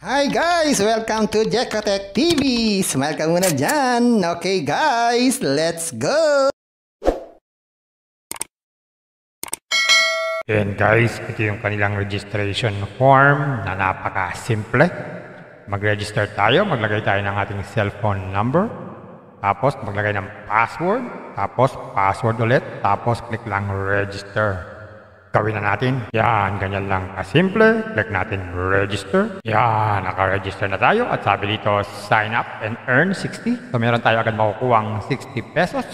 Hi guys! Welcome to Jekotech TV! Smile ka muna dyan! Okay guys, let's go! And guys, ito yung kanilang registration form na napaka-simple. Mag-register tayo, maglagay tayo ng ating cellphone number, tapos maglagay ng password, tapos password ulit, tapos click lang register. Gawin na natin. Yan, ganyan lang kasimple. Click natin register. Yan, naka-register na tayo. At sabi dito, sign up and earn 60. So meron tayo agad makukuhang 60 pesos.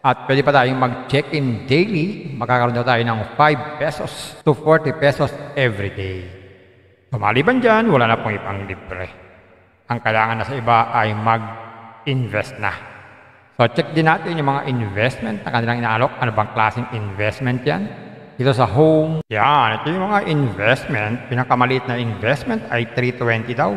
At pwede pa tayong mag-check-in daily. Makakaroon daw tayo ng 5 pesos to 40 pesos every day. So maliban dyan, wala na pong ipang libre. Ang kailangan na sa iba ay mag-invest na. So check din natin yung mga investment na kanilang inaalok. Ano bang klaseng investment yan? Dito sa home, yan, ito yung mga investment. Pinakamaliit na investment ay 320 daw.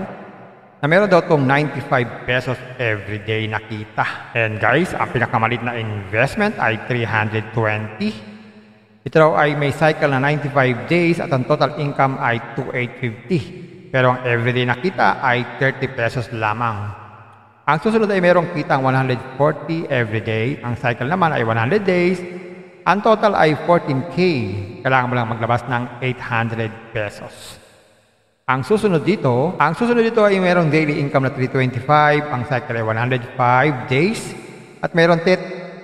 Na meron daw itong 95 pesos everyday na kita. And guys, ang pinakamaliit na investment ay 320. Ito daw ay may cycle na 95 days at ang total income ay 2,850. Pero ang everyday na kita ay 30 pesos lamang. Ang susunod ay merong kitang 140 everyday. Ang cycle naman ay 100 days. Ang total ay 14K. Kailangan mo lang maglabas ng 800 pesos. Ang susunod dito ay mayroong daily income na 325. Ang cycle ay 105 days. At mayroong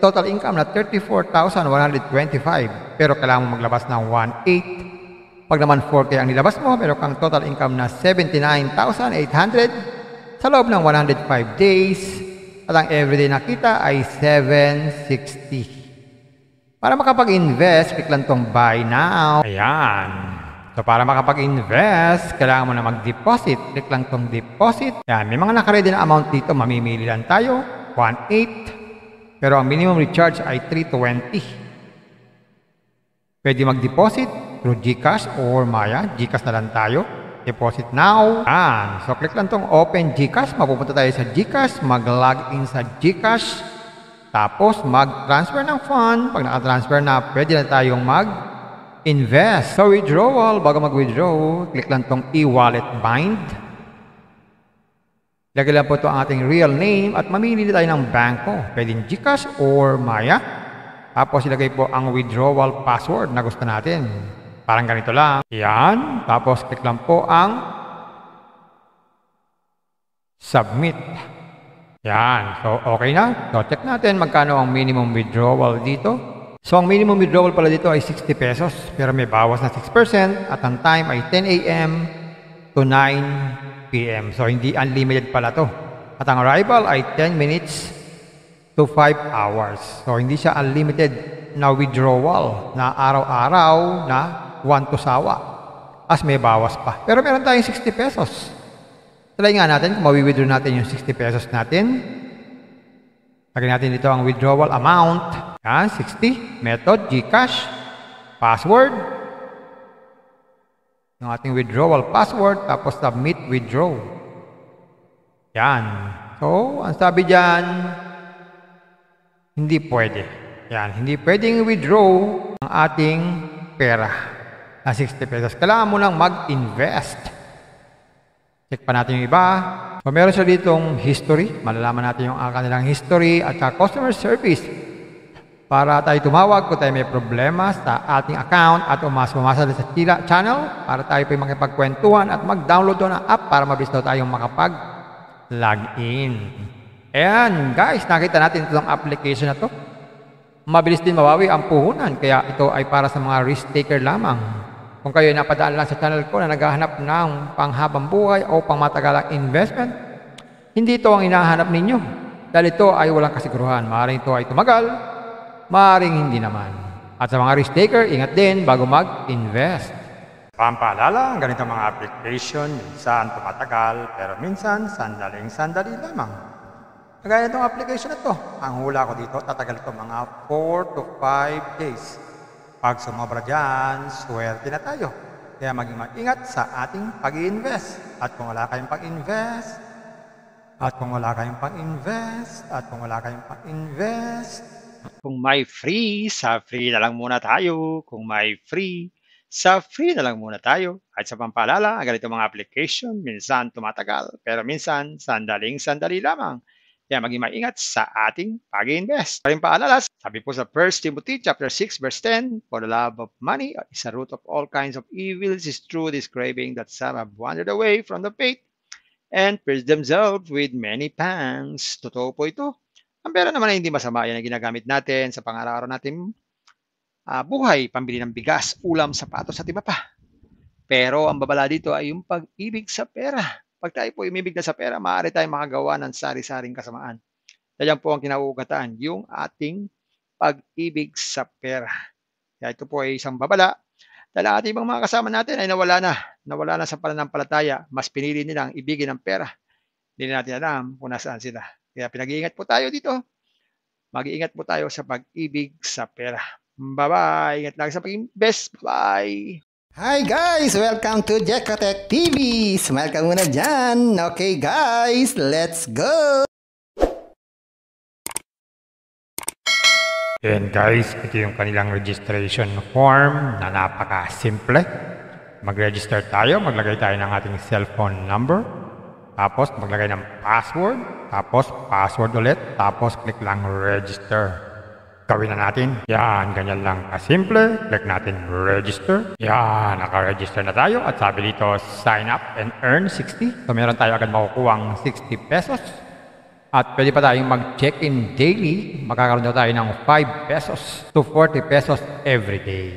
total income na 34,125. Pero kailangan mo maglabas ng 1,800. Pag naman 4K ang nilabas mo, meron kang total income na 79,800 sa loob ng 105 days. At ang everyday na kita ay 760. Para makapag-invest, click lang tong buy now. Ayan. So para makapag-invest, kailangan mo na mag-deposit. Click lang tong deposit. Ayan. May mga nakaredy na amount dito. Mamimili lang tayo. 1,800. Pero ang minimum recharge ay 320. Pwede mag-deposit through GCash or Maya. GCash na lang tayo. Deposit now. Ayan. So click lang tong open GCash. Mapupunta tayo sa GCash. Mag-login sa GCash. Tapos, mag-transfer ng fund. Pag naka-transfer na, pwede na tayong mag-invest. So, withdrawal. Bago mag-withdraw, click lang tong e-wallet bind. Lagay lang po ito ang ating real name at mamili tayo ng banko. Pwede GCash or Maya. Tapos, ilagay po ang withdrawal password na gusto natin. Parang ganito lang. Yan. Tapos, click lang po ang submit. Yan. So, okay na. So, check natin magkano ang minimum withdrawal dito. So, ang minimum withdrawal pala dito ay 60 pesos. Pero may bawas na 6% at ang time ay 10 a.m. to 9 p.m. So, hindi unlimited pala to. At ang arrival ay 10 minutes to 5 hours. So, hindi siya unlimited na withdrawal na araw-araw na 1 to sawa. As may bawas pa. Pero meron tayong 60 pesos. Try nga natin kung mawi-withdraw natin yung 60 pesos natin. Lagyan natin dito ang withdrawal amount. Yan, 60. Method, GCash. Password. Yung ating withdrawal password. Tapos submit withdraw. Yan. So, ang sabi dyan, hindi pwede. Yan, hindi pwedeng withdraw ang ating pera na 60 pesos. Kailangan mo lang mag-invest. Check pa natin yung iba. So, meron siya ditong history. Malalaman natin yung kanilang history at saka customer service. Para tayo tumawag kung tayo may problema sa ating account at umasa sa channel para tayo po makipagkwentuhan at mag-download doon ng app para mabilis daw tayong makapag-login. Ayan, guys, nakita natin itong application na to. Mabilis din mabawi ang puhunan. Kaya ito ay para sa mga risk taker lamang. Kung kayo ay napadaan lang sa channel ko na naghahanap ng panghabang buhay o pangmatagalang investment, hindi ito ang hinahanap ninyo. Dahil ito ay walang kasiguruhan. Maaaring ito ay tumagal, maaaring hindi naman. At sa mga risk taker, ingat din bago mag-invest. Pampaalala, ang ganitong mga application, minsan tumatagal, pero minsan sandaling-sandali lamang. Kagaya itong application na ito, ang hula ko dito, tatagal ito mga 4 to 5 days. Pag sumobra dyan, swerte na tayo. Kaya maging mag-ingat sa ating pag-i-invest. At kung wala kayong pag-invest, Kung may free, sa free na lang muna tayo. Kung may free, Sa free na lang muna tayo. At sa pampaalala, ang ganito mga application, minsan tumatagal, pero minsan sandaling-sandali lamang. Kaya maging maingat sa ating pag-invest. Paring paalala, sabi po sa 1 Timothy chapter 6 verse 10, for the love of money is a root of all kinds of evils, is true this craving that some have wandered away from the faith and pierced themselves with many pangs. Totoo po ito. Ang pera naman ay hindi masama. Yan ang ginagamit natin sa pang-araw-araw natin buhay, pambili ng bigas, ulam, sapatos at iba pa. Pero ang babala dito ay yung pag-ibig sa pera. Pag tayo po umibig na sa pera, maaari tayong makagawa ng sari-saring kasamaan. Yan po ang kinauugataan, yung ating pag-ibig sa pera. Kaya ito po ay isang babala dahil ang ating ibang mga kasama natin ay nawala na sa pananampalataya. Mas pinili nilang ibigin ang pera. Hindi na natin alam kung nasaan sila. Kaya pinag-iingat po tayo dito. Mag-iingat po tayo sa pag-ibig sa pera. Bye-bye! Ingat lang sa pag-invest. Bye! Hi guys! Welcome to Jekotech TV! Smile ka muna dyan! Okay guys, let's go! And guys, ito yung kanilang registration form na napaka-simple. Mag-register tayo, maglagay tayo ng ating cellphone number, tapos maglagay ng password, tapos password ulit, tapos click lang register. Gawin na natin. Yan, ganyan lang kasimple. Click natin register. Yan, naka-register na tayo. At sabi dito, sign up and earn 60. So meron tayo agad makukuhang 60 pesos. At pwede pa tayong mag-check-in daily. Makakaroon daw tayo ng 5 pesos to 40 pesos every day.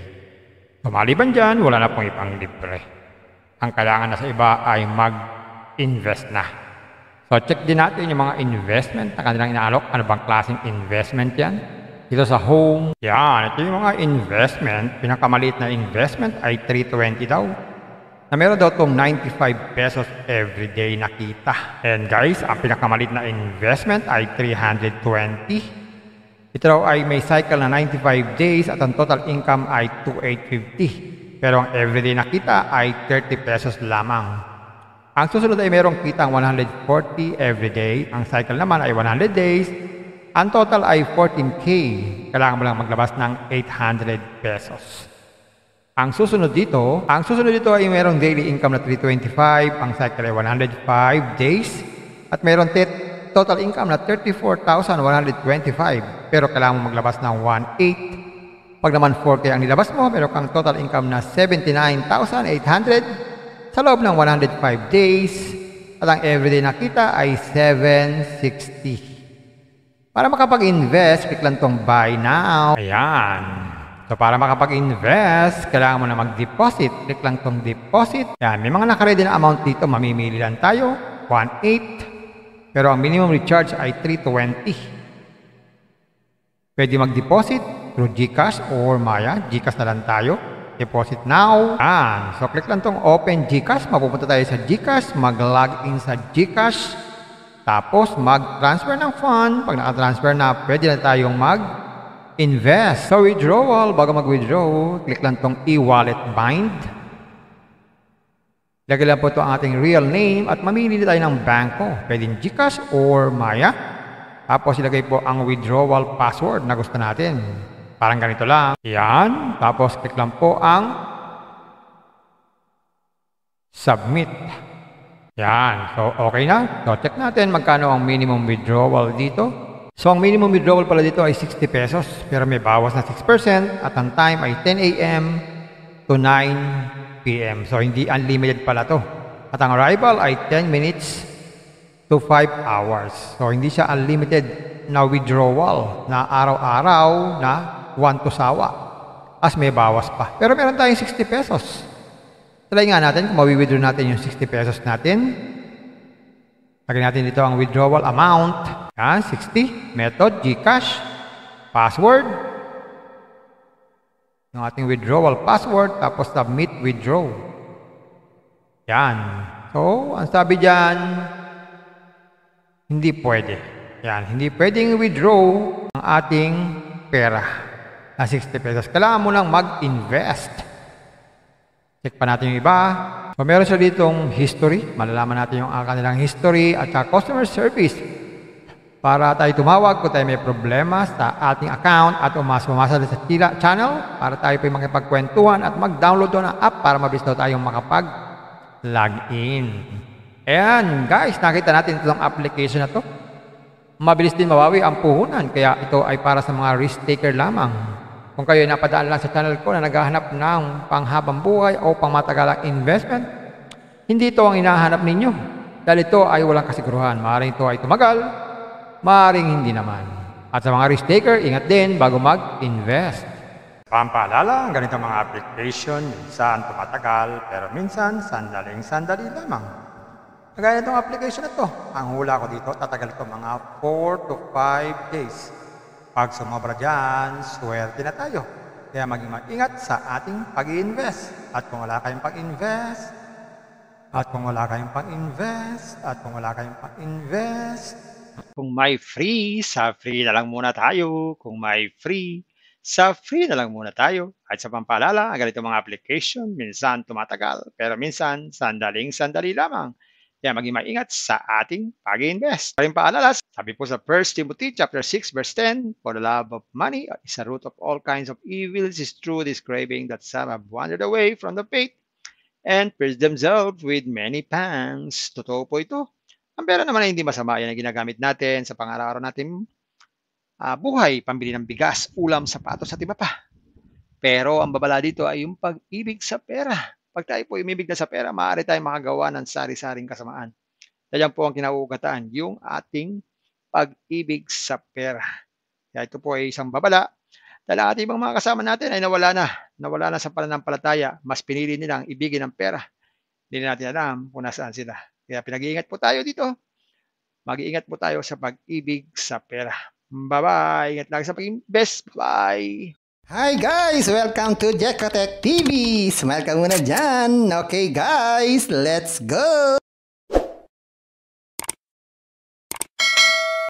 So maliban dyan, wala na pong ipang libre. Ang kailangan na sa iba ay mag-invest na. So check din natin yung mga investment na kanilang inaalok. Ano bang klaseng investment yan? Dito sa home, yan, ito yung mga investment. Pinakamaliit na investment ay 320 daw. Na meron daw itong 95 pesos everyday nakita. And guys, ang pinakamaliit na investment ay 320. Ito daw ay may cycle na 95 days at ang total income ay 2,850. Pero ang everyday nakita ay 30 pesos lamang. Ang susunod ay merong kitang 140 everyday. Ang cycle naman ay 100 days. Ang total ay 14K. Kailangan mo lang maglabas ng 800 pesos. Ang susunod dito ay mayroong daily income na 325. Ang cycle ay 105 days. At mayroong total income na 34,125. Pero kailangan mo maglabas ng 1,800. Pag naman 4K ang nilabas mo, meron kang total income na 79,800 sa loob ng 105 days. At ang everyday nakita ay 760. Para makapag-invest, click lang tong buy now. Ayan. So para makapag-invest, kailangan mo na mag-deposit. Click lang tong deposit. Ayan. May mga nakaready na amount dito. Mamimili lang tayo. 1,800. Pero ang minimum recharge ay 320. Pwede mag-deposit through GCash or Maya. GCash na lang tayo. Deposit now. Ayan. So click lang tong open GCash. Mapupunta tayo sa GCash. Mag-login sa GCash. Tapos, mag-transfer ng fund. Pag naka-transfer na, pwede na tayong mag-invest. So, withdrawal. Bago mag-withdraw, click lang tong e-wallet bind. Lagay lang po ito ang ating real name at mamili tayo ng bangko. Pwede GCash or Maya. Tapos, ilagay po ang withdrawal password na gusto natin. Parang ganito lang. Yan. Tapos, click lang po ang submit. Yan. So, okay na. So, check natin magkano ang minimum withdrawal dito. So, ang minimum withdrawal pala dito ay 60 pesos. Pero may bawas na 6% at ang time ay 10 a.m. to 9 p.m. So, hindi unlimited pala to. At ang arrival ay 10 minutes to 5 hours. So, hindi siya unlimited na withdrawal na araw-araw na 1 to sawa. As may bawas pa. Pero meron tayong 60 pesos. Try nga natin kung mawi-withdraw natin yung 60 pesos natin. Lagyan natin dito ang withdrawal amount. Yan, 60. Method, GCash. Password. Yung ating withdrawal password. Tapos submit withdraw. Yan. So, ang sabi dyan, hindi pwede. Yan, hindi pwedeng withdraw ang ating pera na 60 pesos. Kailangan mo lang mag-invest. Check pa natin yung iba. So, meron siya ditong history. Malalaman natin yung kanilang history at customer service. para tayo tumawag kung tayo may problema sa ating account at umasa sa channel para tayo po makipagkwentuhan at mag-download doon ng app para mabilis daw tayong makapag-login. Ayan guys, nakita natin itong application na to. Mabilis din mabawi ang puhunan kaya ito ay para sa mga risk taker lamang. Kung kayo ay napadaan lang sa channel ko na naghahanap ng panghabang buhay o pangmatagalang investment, hindi ito ang hinahanap ninyo. Dahil ito ay walang kasiguruhan. Maaaring ito ay tumagal, maaaring hindi naman. At sa mga risk taker, ingat din bago mag-invest. Pampaalala, ang ganitong mga application, minsan tumatagal, pero minsan sandaling-sandali lamang. Kagaya itong application na to, ang hula ko dito, tatagal ito mga 4 to 5 days. Pag sumobra dyan, swerte na tayo. Kaya maging mag-ingat sa ating pag-i-invest. At kung wala kayong pag-invest, kung may free, sa free na lang muna tayo. Kung may free, sa free na lang muna tayo. At sa pampaalala, ang ganitong mga application, minsan tumatagal, pero minsan sandaling-sandali lamang. Kaya maging maingat sa ating pag-invest. Paring paalala, sabi po sa 1 Timothy chapter 6 verse 10, for the love of money is a root of all kinds of evils, is true this craving that some have wandered away from the faith and pierced themselves with many pangs. Totoo po ito. Ang pera naman ay hindi masama. Yan ang ginagamit natin sa pang-araw-araw natin buhay, pambili ng bigas, ulam, sapatos at iba pa. Pero ang babala dito ay yung pag-ibig sa pera. Pag tayo po umibig na sa pera, maaari tayong makagawa ng sari-saring kasamaan. Yan po ang kinauugataan, yung ating pag-ibig sa pera. Kaya ito po ay isang babala. Dahil ang ating ibang mga kasama natin ay nawala na sa pananampalataya. Mas pinili nilang ibigin ang pera. Hindi na natin alam kung nasaan sila. Kaya pinag-iingat po tayo dito. Mag-iingat po tayo sa pag-ibig sa pera. Bye-bye. Ingat lagi sa pag-invest. Bye. Hi guys! Welcome to Jekotech TV! Smile ka muna dyan! Okay guys, let's go!